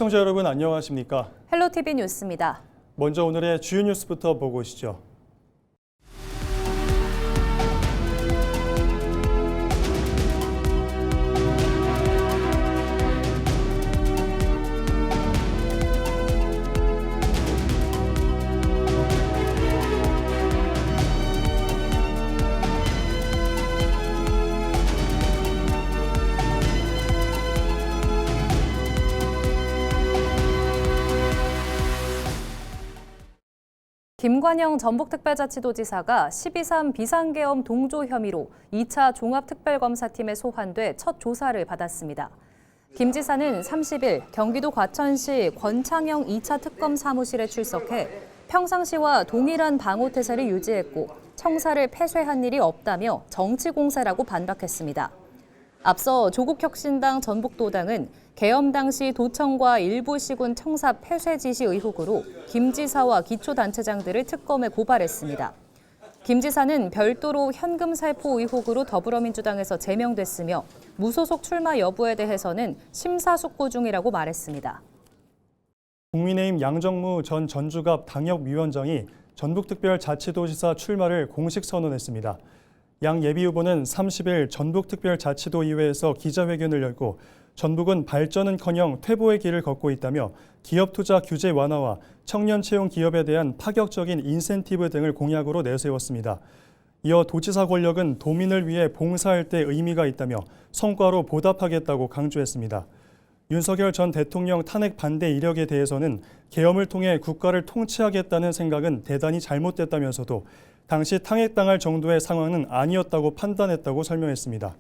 시청자 여러분 안녕하십니까? 헬로티비 뉴스입니다. 먼저 오늘의 주요 뉴스부터 보고 오시죠. 김관영 전북특별자치도지사가 12.3 비상계엄 동조 혐의로 2차 종합특별검사팀에 소환돼 첫 조사를 받았습니다. 김 지사는 30일 경기도 과천시 권창영 2차 특검 사무실에 출석해 평상시와 동일한 방호태세를 유지했고 청사를 폐쇄한 일이 없다며 정치공세라고 반박했습니다. 앞서 조국혁신당 전북도당은 계엄 당시 도청과 일부 시군 청사 폐쇄 지시 의혹으로 김 지사와 기초단체장들을 특검에 고발했습니다. 김 지사는 별도로 현금 살포 의혹으로 더불어민주당에서 제명됐으며 무소속 출마 여부에 대해서는 심사숙고 중이라고 말했습니다. 국민의힘 양정무 전 전주갑 당협위원장이 전북특별자치도지사 출마를 공식 선언했습니다. 양 예비후보는 30일 전북특별자치도의회에서 기자회견을 열고 전북은 발전은커녕 퇴보의 길을 걷고 있다며 기업 투자 규제 완화와 청년 채용 기업에 대한 파격적인 인센티브 등을 공약으로 내세웠습니다. 이어 도지사 권력은 도민을 위해 봉사할 때 의미가 있다며 성과로 보답하겠다고 강조했습니다. 윤석열 전 대통령 탄핵 반대 이력에 대해서는 계엄을 통해 국가를 통치하겠다는 생각은 대단히 잘못됐다면서도 당시 탄핵당할 정도의 상황은 아니었다고 판단했다고 설명했습니다.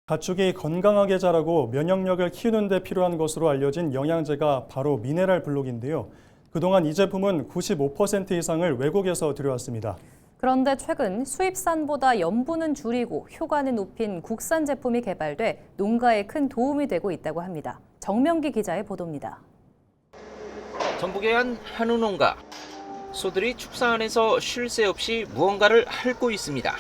가축이 건강하게 자라고 면역력을 키우는 데 필요한 것으로 알려진 영양제가 바로 미네랄 블록인데요. 그동안 이 제품은 95% 이상을 외국에서 들여왔습니다. 그런데 최근 수입산보다 염분은 줄이고 효과는 높인 국산 제품이 개발돼 농가에 큰 도움이 되고 있다고 합니다. 정명기 기자의 보도입니다. 전북의 한 한우 농가. 소들이 축사 안에서 쉴 새 없이 무언가를 핥고 있습니다.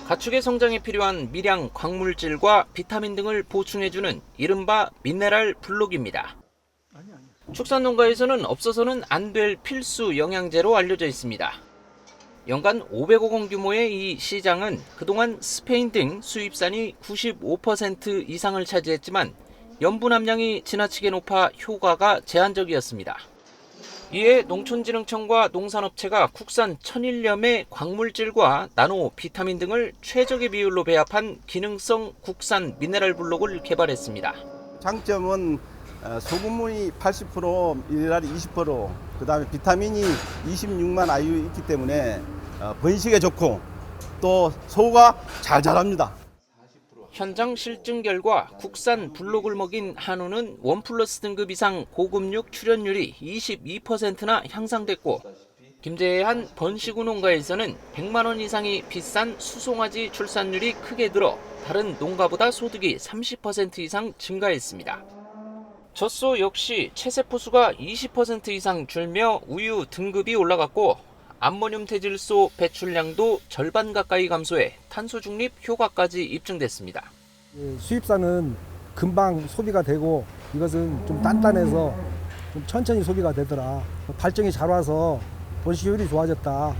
가축의 성장에 필요한 미량, 광물질과 비타민 등을 보충해주는 이른바 미네랄 블록입니다. 축산 농가에서는 없어서는 안 될 필수 영양제로 알려져 있습니다. 연간 500억 원 규모의 이 시장은 그동안 스페인 등 수입산이 95% 이상을 차지했지만 염분 함량이 지나치게 높아 효과가 제한적이었습니다. 이에 농촌진흥청과 농산업체가 국산 천일염의 광물질과 나노, 비타민 등을 최적의 비율로 배합한 기능성 국산 미네랄 블록을 개발했습니다. 장점은 소금물이 80%, 미네랄이 20%, 그다음에 비타민이 26만 IU 있기 때문에 번식에 좋고 또 소가 잘 자랍니다. 현장 실증 결과 국산 블록을 먹인 한우는 1+ 등급 이상 고급육 출현율이 22%나 향상됐고 김제의 한 번시구 농가에서는 100만 원 이상이 비싼 수송아지 출산율이 크게 늘어 다른 농가보다 소득이 30% 이상 증가했습니다. 젖소 역시 체세포 수가 20% 이상 줄며 우유 등급이 올라갔고 암모늄 태질소 배출량도 절반 가까이 감소해 탄소 중립 효과까지 입증됐습니다. 수입산은 금방 소비가 되고 이것은 좀 단단해서 좀 천천히 소비가 되더라. 발정이 잘 와서 번식률이 좋아졌다.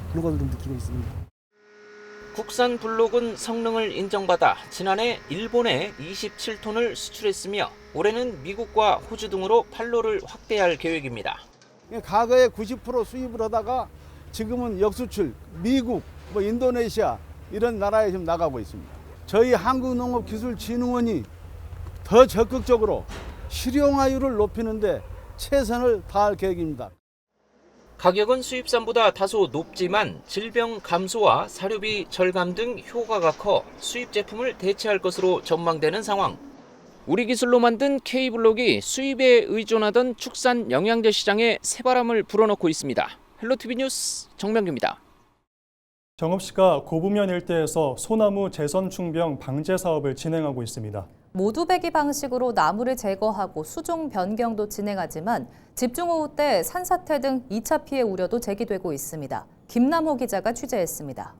그런 것을 좀 느끼고 있습니다. 국산 블록은 성능을 인정받아 지난해 일본에 27톤을 수출했으며 올해는 미국과 호주 등으로 판로를 확대할 계획입니다. 과거에 90% 수입을 하다가 지금은 역수출, 미국, 인도네시아 이런 나라에 지금 나가고 있습니다. 저희 한국농업기술진흥원이 더 적극적으로 실용화율을 높이는데 최선을 다할 계획입니다. 가격은 수입산보다 다소 높지만 질병 감소와 사료비 절감 등 효과가 커 수입 제품을 대체할 것으로 전망되는 상황. 우리 기술로 만든 K블록이 수입에 의존하던 축산 영양제 시장에 새바람을 불어넣고 있습니다. 헬로티비 뉴스 정명규입니다. 정읍시가 고부면 일대에서 소나무 재선 충병 방제 사업을 진행하고 있습니다. 모두배기 방식으로 나무를 제거하고 수종 변경도 진행하지만 집중호우 때 산사태 등 2차 피해 우려도 제기되고 있습니다. 김남호 기자가 취재했습니다.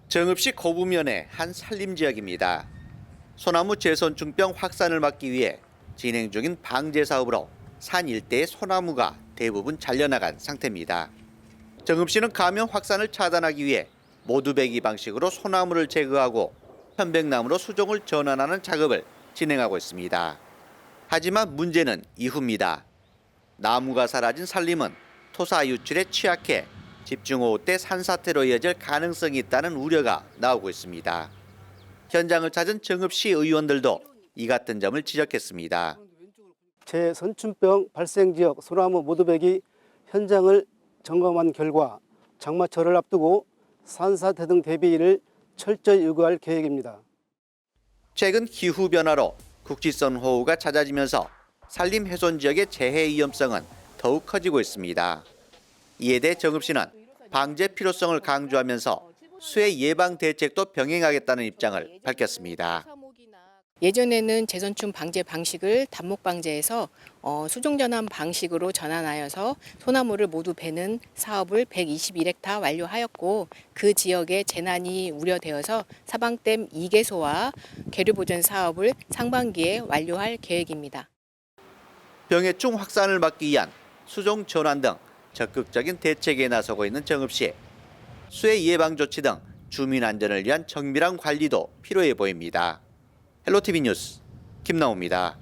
정읍시 고부면의 한 산림지역입니다. 소나무 제선충병 확산을 막기 위해 진행 중인 방제 사업으로 산 일대의 소나무가 대부분 잘려나간 상태입니다. 정읍시는 감염 확산을 차단하기 위해 모두배기 방식으로 소나무를 제거하고 편백나무로 수종을 전환하는 작업을 진행하고 있습니다. 하지만 문제는 이후입니다. 나무가 사라진 산림은 토사 유출에 취약해 집중호우 때 산사태로 이어질 가능성이 있다는 우려가 나오고 있습니다. 현장을 찾은 정읍시 의원들도 이 같은 점을 지적했습니다. 제선충병 발생 지역 소나무 모두배기 현장을 점검한 결과 장마철을 앞두고 산사태 등 대비를 철저히 요구할 계획입니다. 최근 기후 변화로 국지성 호우가 잦아지면서 산림 훼손 지역의 재해 위험성은 더욱 커지고 있습니다. 이에 대해 정읍시는 방제 필요성을 강조하면서 수해 예방 대책도 병행하겠다는 입장을 밝혔습니다. 예전에는 제선충 방제 방식을 단목 방제에서 수종 전환 방식으로 전환하여서 소나무를 모두 베는 사업을 121헥타 완료하였고 그 지역에 재난이 우려되어서 사방댐 2개소와 계류 보전 사업을 상반기에 완료할 계획입니다. 병해충 확산을 막기 위한 수종 전환 등 적극적인 대책에 나서고 있는 정읍시. 수해 예방 조치 등 주민 안전을 위한 정밀한 관리도 필요해 보입니다. 헬로티비 뉴스 김나우입니다.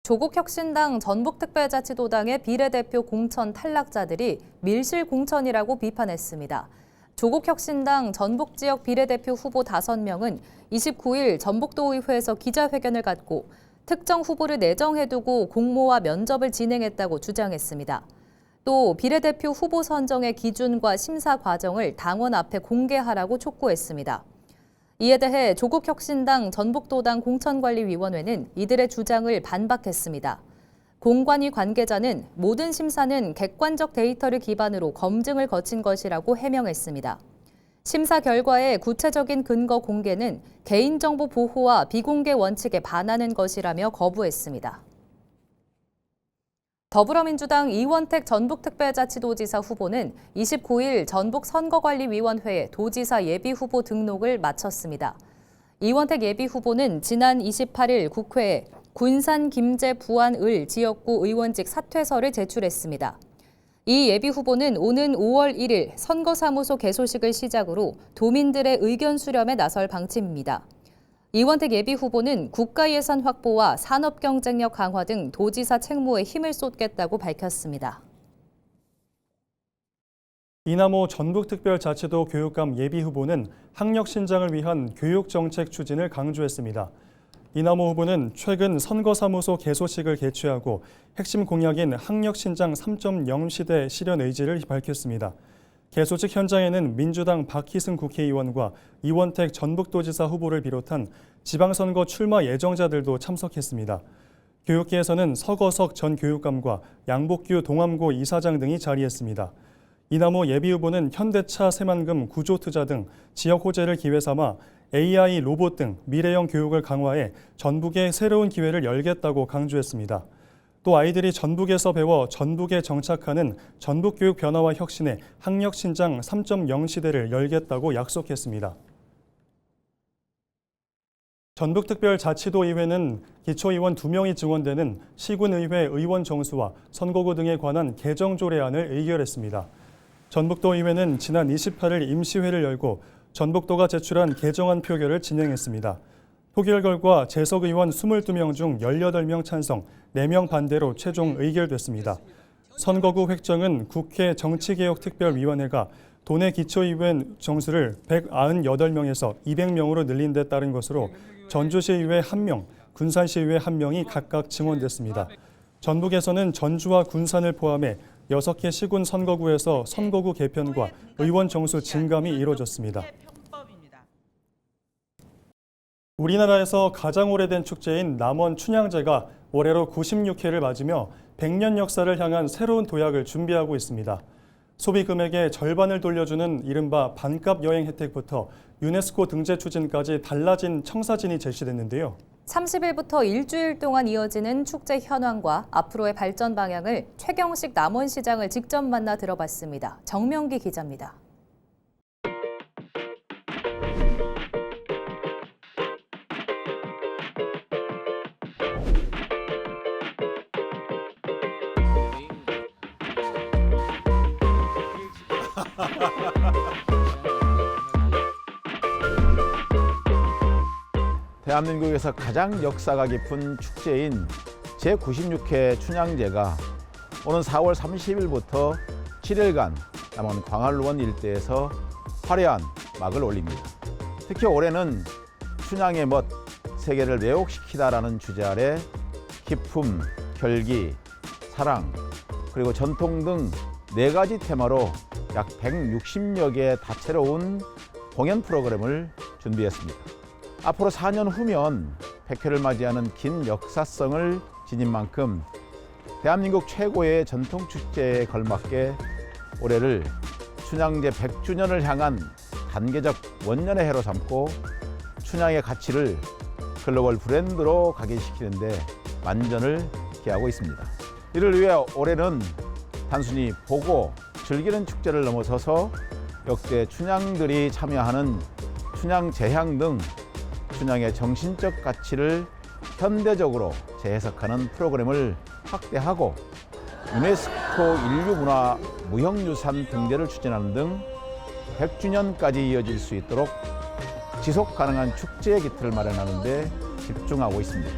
조국혁신당 전북특별자치도당의 비례대표 공천 탈락자들이 밀실공천이라고 비판했습니다. 조국혁신당 전북지역 비례대표 후보 5명은 29일 전북도의회에서 기자회견을 갖고 특정 후보를 내정해두고 공모와 면접을 진행했다고 주장했습니다. 또 비례대표 후보 선정의 기준과 심사 과정을 당원 앞에 공개하라고 촉구했습니다. 이에 대해 조국혁신당 전북도당 공천관리위원회는 이들의 주장을 반박했습니다. 공관위 관계자는 모든 심사는 객관적 데이터를 기반으로 검증을 거친 것이라고 해명했습니다. 심사 결과의 구체적인 근거 공개는 개인정보 보호와 비공개 원칙에 반하는 것이라며 거부했습니다. 더불어민주당 이원택 전북특별자치도지사 후보는 29일 전북선거관리위원회에 도지사 예비후보 등록을 마쳤습니다. 이원택 예비후보는 지난 28일 국회에 군산, 김제, 부안, 을 지역구 의원직 사퇴서를 제출했습니다. 이 예비후보는 오는 5월 1일 선거사무소 개소식을 시작으로 도민들의 의견 수렴에 나설 방침입니다. 이원택 예비후보는 국가예산 확보와 산업 경쟁력 강화 등 도지사 책무에 힘을 쏟겠다고 밝혔습니다. 이남호 전북특별자치도 교육감 예비후보는 학력 신장을 위한 교육정책 추진을 강조했습니다. 이남호 후보는 최근 선거사무소 개소식을 개최하고 핵심 공약인 학력 신장 3.0 시대 실현 의지를 밝혔습니다. 개소식 현장에는 민주당 박희승 국회의원과 이원택 전북도지사 후보를 비롯한 지방선거 출마 예정자들도 참석했습니다. 교육계에서는 서거석 전 교육감과 양복규 동암고 이사장 등이 자리했습니다. 이남호 예비후보는 현대차 새만금 구조투자 등 지역 호재를 기회 삼아 AI, 로봇 등 미래형 교육을 강화해 전북에 새로운 기회를 열겠다고 강조했습니다. 또 아이들이 전북에서 배워 전북에 정착하는 전북교육 변화와 혁신의 학력 신장 3.0 시대를 열겠다고 약속했습니다. 전북특별자치도의회는 기초의원 2명이 증원되는 시군의회 의원 정수와 선거구 등에 관한 개정 조례안을 의결했습니다. 전북도의회는 지난 28일 임시회를 열고 전북도가 제출한 개정안 표결을 진행했습니다. 표결 결과 재석 의원 22명 중 18명 찬성, 4명 반대로 최종 의결됐습니다. 선거구 획정은 국회 정치개혁특별위원회가 도내 기초의원 정수를 198명에서 200명으로 늘린 데 따른 것으로 전주시의회 1명, 군산시의회 1명이 각각 증원됐습니다. 전북에서는 전주와 군산을 포함해 6개 시군 선거구에서 선거구 개편과 의원 정수 증감이 이루어졌습니다. 우리나라에서 가장 오래된 축제인 남원 춘향제가 올해로 96회를 맞으며 100년 역사를 향한 새로운 도약을 준비하고 있습니다. 소비 금액의 절반을 돌려주는 이른바 반값 여행 혜택부터 유네스코 등재 추진까지 달라진 청사진이 제시됐는데요. 30일부터 일주일 동안 이어지는 축제 현황과 앞으로의 발전 방향을 최경식 남원시장을 직접 만나 들어봤습니다. 정명기 기자입니다. 대한민국에서 가장 역사가 깊은 축제인 제96회 춘향제가 오는 4월 30일부터 7일간 남원 광활루원 일대에서 화려한 막을 올립니다. 특히 올해는 춘향의 멋, 세계를 매혹시키다라는 주제 아래 기품, 결기, 사랑, 그리고 전통 등 4가지 테마로 약 160여 개의 다채로운 공연 프로그램을 준비했습니다. 앞으로 4년 후면 100회를 맞이하는 긴 역사성을 지닌 만큼 대한민국 최고의 전통축제에 걸맞게 올해를 춘향제 100주년을 향한 단계적 원년의 해로 삼고 춘향의 가치를 글로벌 브랜드로 각인시키는 데 만전을 기하고 있습니다. 이를 위해 올해는 단순히 보고 즐기는 축제를 넘어서서 역대 춘향들이 참여하는 춘향제향 등 춘향의 정신적 가치를 현대적으로 재해석하는 프로그램을 확대하고 유네스코 인류문화 무형유산 등재를 추진하는 등 100주년까지 이어질 수 있도록 지속 가능한 축제의 기틀을 마련하는 데 집중하고 있습니다.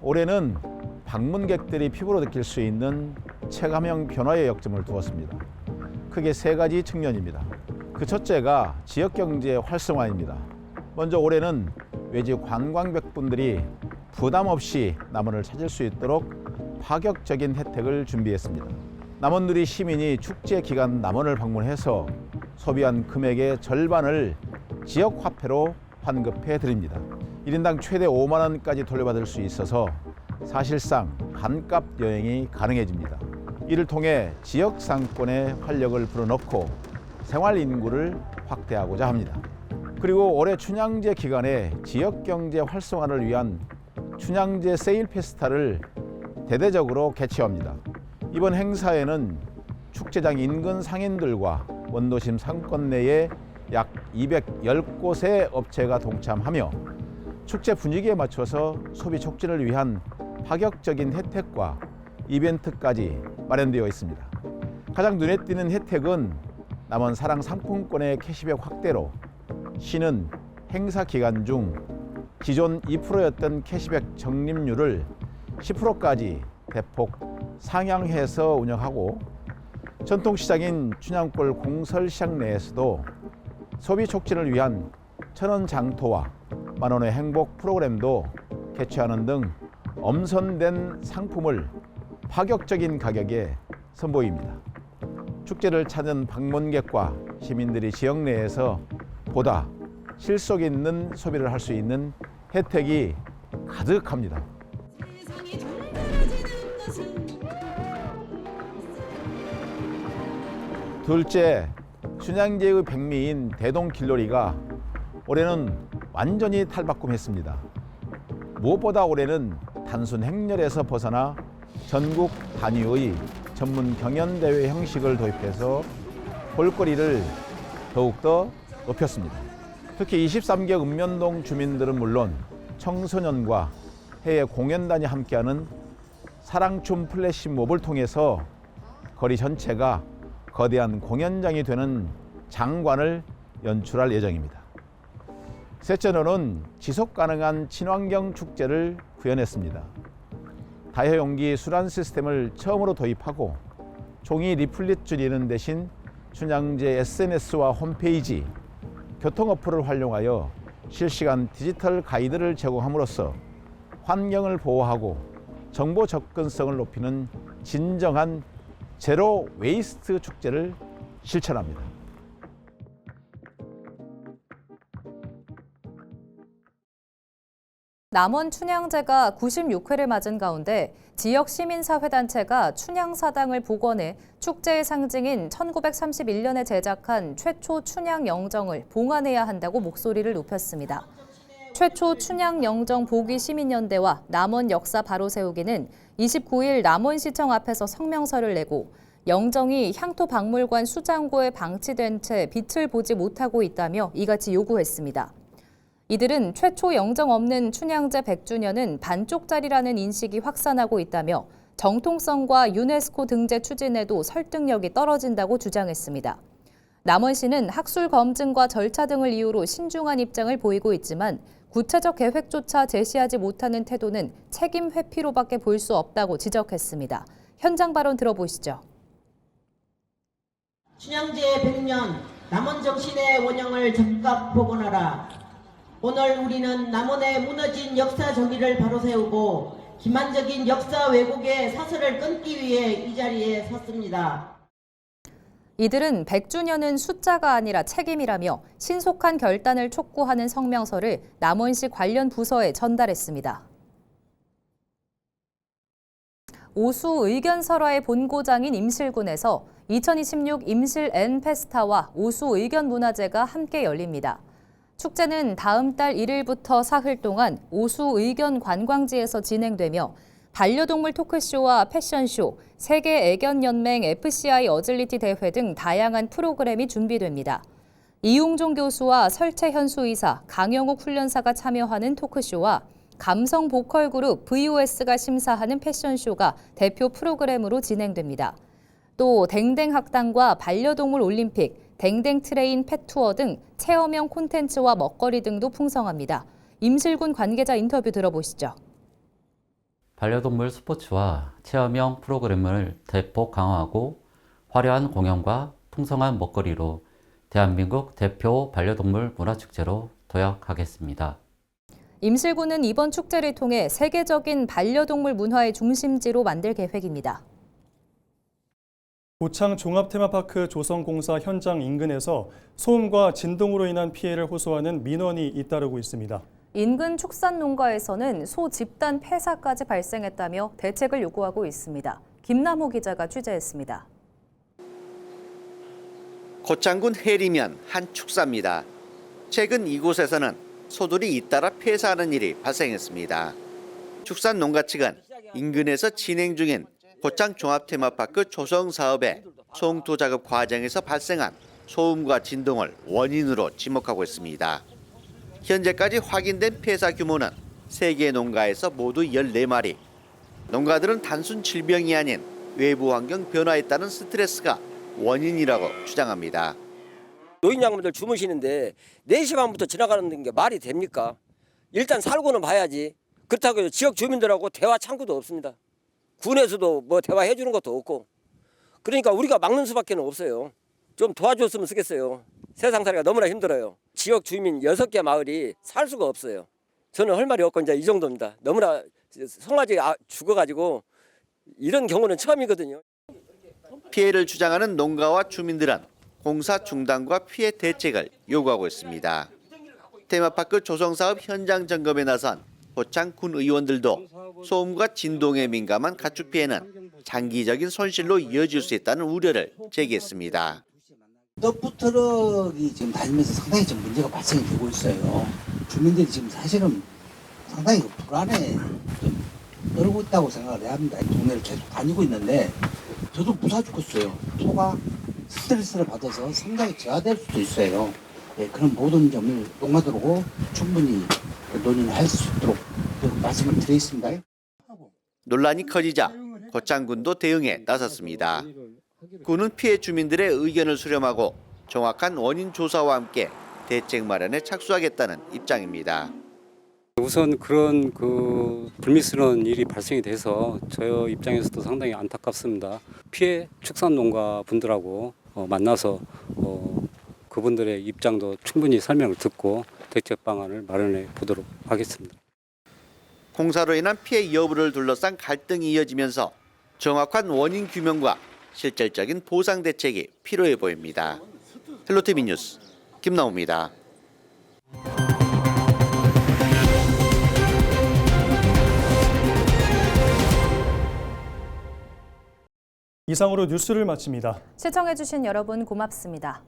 올해는 방문객들이 피부로 느낄 수 있는 체감형 변화의 역점을 두었습니다. 크게 3가지 측면입니다. 그 첫째가 지역경제 활성화입니다. 먼저 올해는 외지 관광객분들이 부담 없이 남원을 찾을 수 있도록 파격적인 혜택을 준비했습니다. 남원누리 시민이 축제 기간 남원을 방문해서 소비한 금액의 절반을 지역 화폐로 환급해 드립니다. 1인당 최대 5만 원까지 돌려받을 수 있어서 사실상 반값 여행이 가능해집니다. 이를 통해 지역 상권에 활력을 불어넣고 생활 인구를 확대하고자 합니다. 그리고 올해 춘향제 기간에 지역 경제 활성화를 위한 춘향제 세일 페스타를 대대적으로 개최합니다. 이번 행사에는 축제장 인근 상인들과 원도심 상권 내에 약 210곳의 업체가 동참하며 축제 분위기에 맞춰서 소비 촉진을 위한 파격적인 혜택과 이벤트까지 마련되어 있습니다. 가장 눈에 띄는 혜택은 남원 사랑 상품권의 캐시백 확대로 시는 행사 기간 중 기존 2%였던 캐시백 적립률을 10%까지 대폭 상향해서 운영하고 전통시장인 춘향골 공설시장 내에서도 소비 촉진을 위한 천원 장터와 만원의 행복 프로그램도 개최하는 등 엄선된 상품을 파격적인 가격에 선보입니다. 축제를 찾은 방문객과 시민들이 지역 내에서 보다 실속 있는 소비를 할 수 있는 혜택이 가득합니다. 둘째, 춘향제의 백미인 대동길놀이가 올해는 완전히 탈바꿈했습니다. 무엇보다 올해는 단순 행렬에서 벗어나 전국 단위의 전문 경연대회 형식을 도입해서 볼거리를 더욱더 높였습니다. 특히 23개 읍면동 주민들은 물론 청소년과 해외 공연단이 함께하는 사랑춤 플래시몹을 통해서 거리 전체가 거대한 공연장이 되는 장관을 연출할 예정입니다. 셋째로는 지속 가능한 친환경 축제를 구현했습니다. 다회용기 수란 시스템을 처음으로 도입하고 종이 리플릿 줄이는 대신 춘향제 SNS와 홈페이지, 교통 어플을 활용하여 실시간 디지털 가이드를 제공함으로써 환경을 보호하고 정보 접근성을 높이는 진정한 제로 웨이스트 축제를 실천합니다. 남원 춘향제가 96회를 맞은 가운데 지역 시민사회단체가 춘향사당을 복원해 축제의 상징인 1931년에 제작한 최초 춘향영정을 봉안해야 한다고 목소리를 높였습니다. 최초 춘향영정 보기시민연대와 남원 역사 바로 세우기는 29일 남원시청 앞에서 성명서를 내고 영정이 향토박물관 수장고에 방치된 채 빛을 보지 못하고 있다며 이같이 요구했습니다. 이들은 최초 영정 없는 춘향제 100주년은 반쪽짜리라는 인식이 확산하고 있다며 정통성과 유네스코 등재 추진에도 설득력이 떨어진다고 주장했습니다. 남원시는 학술 검증과 절차 등을 이유로 신중한 입장을 보이고 있지만 구체적 계획조차 제시하지 못하는 태도는 책임 회피로밖에 볼 수 없다고 지적했습니다. 현장 발언 들어보시죠. 춘향제 100년 남원 정신의 원형을 적각 복원하라. 오늘 우리는 남원의 무너진 역사 정의를 바로 세우고 기만적인 역사 왜곡의 사슬을 끊기 위해 이 자리에 섰습니다. 이들은 100주년은 숫자가 아니라 책임이라며 신속한 결단을 촉구하는 성명서를 남원시 관련 부서에 전달했습니다. 오수 의견설화의 본고장인 임실군에서 2026 임실 N 페스타와 오수 의견문화제가 함께 열립니다. 축제는 다음 달 1일부터 사흘 동안 오수 의견 관광지에서 진행되며 반려동물 토크쇼와 패션쇼, 세계애견연맹 FCI 어질리티 대회 등 다양한 프로그램이 준비됩니다. 이용종 교수와 설채현 수의사, 강영욱 훈련사가 참여하는 토크쇼와 감성 보컬 그룹 VOS가 심사하는 패션쇼가 대표 프로그램으로 진행됩니다. 또 댕댕 학당과 반려동물 올림픽, 댕댕 트레인 펫 투어 등 체험형 콘텐츠와 먹거리 등도 풍성합니다. 임실군 관계자 인터뷰 들어보시죠. 반려동물 스포츠와 체험형 프로그램을 대폭 강화하고 화려한 공연과 풍성한 먹거리로 대한민국 대표 반려동물 문화축제로 도약하겠습니다. 임실군은 이번 축제를 통해 세계적인 반려동물 문화의 중심지로 만들 계획입니다. 고창 종합테마파크 조성공사 현장 인근에서 소음과 진동으로 인한 피해를 호소하는 민원이 잇따르고 있습니다. 인근 축산 농가에서는 소 집단 폐사까지 발생했다며 대책을 요구하고 있습니다. 김남호 기자가 취재했습니다. 고창군 해리면 한 축사입니다. 최근 이곳에서는 소들이 잇따라 폐사하는 일이 발생했습니다. 축산 농가 측은 인근에서 진행 중인 고창 종합테마파크 조성 사업의 송토 작업 과정에서 발생한 소음과 진동을 원인으로 지목하고 있습니다. 현재까지 확인된 폐사 규모는 3개 농가에서 모두 14마리. 농가들은 단순 질병이 아닌 외부 환경 변화에 따른 스트레스가 원인이라고 주장합니다. 노인 양반들 주무시는데 4시 반부터 지나가는 게 말이 됩니까? 일단 살고는 봐야지. 그렇다고 지역 주민들하고 대화 창구도 없습니다. 군에서도 뭐 대화해 주는 것도 없고. 그러니까 우리가 막는 수밖에 없어요. 좀 도와줬으면 쓰겠어요. 세상살이가 너무나 힘들어요. 지역 주민 6개 마을이 살 수가 없어요. 저는 할 말이 없고 이제 이 정도입니다. 너무나 송아지 죽어가지고 이런 경우는 처음이거든요. 피해를 주장하는 농가와 주민들은 공사 중단과 피해 대책을 요구하고 있습니다. 테마파크 조성사업 현장 점검에 나선 고창 군 의원들도 소음과 진동에 민감한 가축 피해는 장기적인 손실로 이어질 수 있다는 우려를 제기했습니다. 덤프트럭이 지금 다니면서 상당히 좀 문제가 발생이 되고 있어요. 주민들이 지금 사실은 상당히 불안에 좀 떨고 있다고 생각을 해야 합니다. 동네를 계속 다니고 있는데 저도 무사 죽겠어요. 소가 스트레스를 받아서 상당히 저하될 수도 있어요. 네, 그런 모든 점을 농가들하고 충분히 논의를 할 수 있도록 말씀을 드리겠습니다. 논란이 커지자 고창군도 대응에 나섰습니다. 군은 피해 주민들의 의견을 수렴하고 정확한 원인 조사와 함께 대책 마련에 착수하겠다는 입장입니다. 우선 그런 불미스러운 일이 발생이 돼서 저 입장에서도 상당히 안타깝습니다. 피해 축산농가 분들하고 만나서 그분들의 입장도 충분히 설명을 듣고 대책 방안을 마련해 보도록 하겠습니다. 공사로 인한 피해 여부를 둘러싼 갈등이 이어지면서 정확한 원인 규명과 실질적인 보상 대책이 필요해 보입니다. 헬로티비 뉴스 김나우입니다. 이상으로 뉴스를 마칩니다. 시청해주신 여러분 고맙습니다.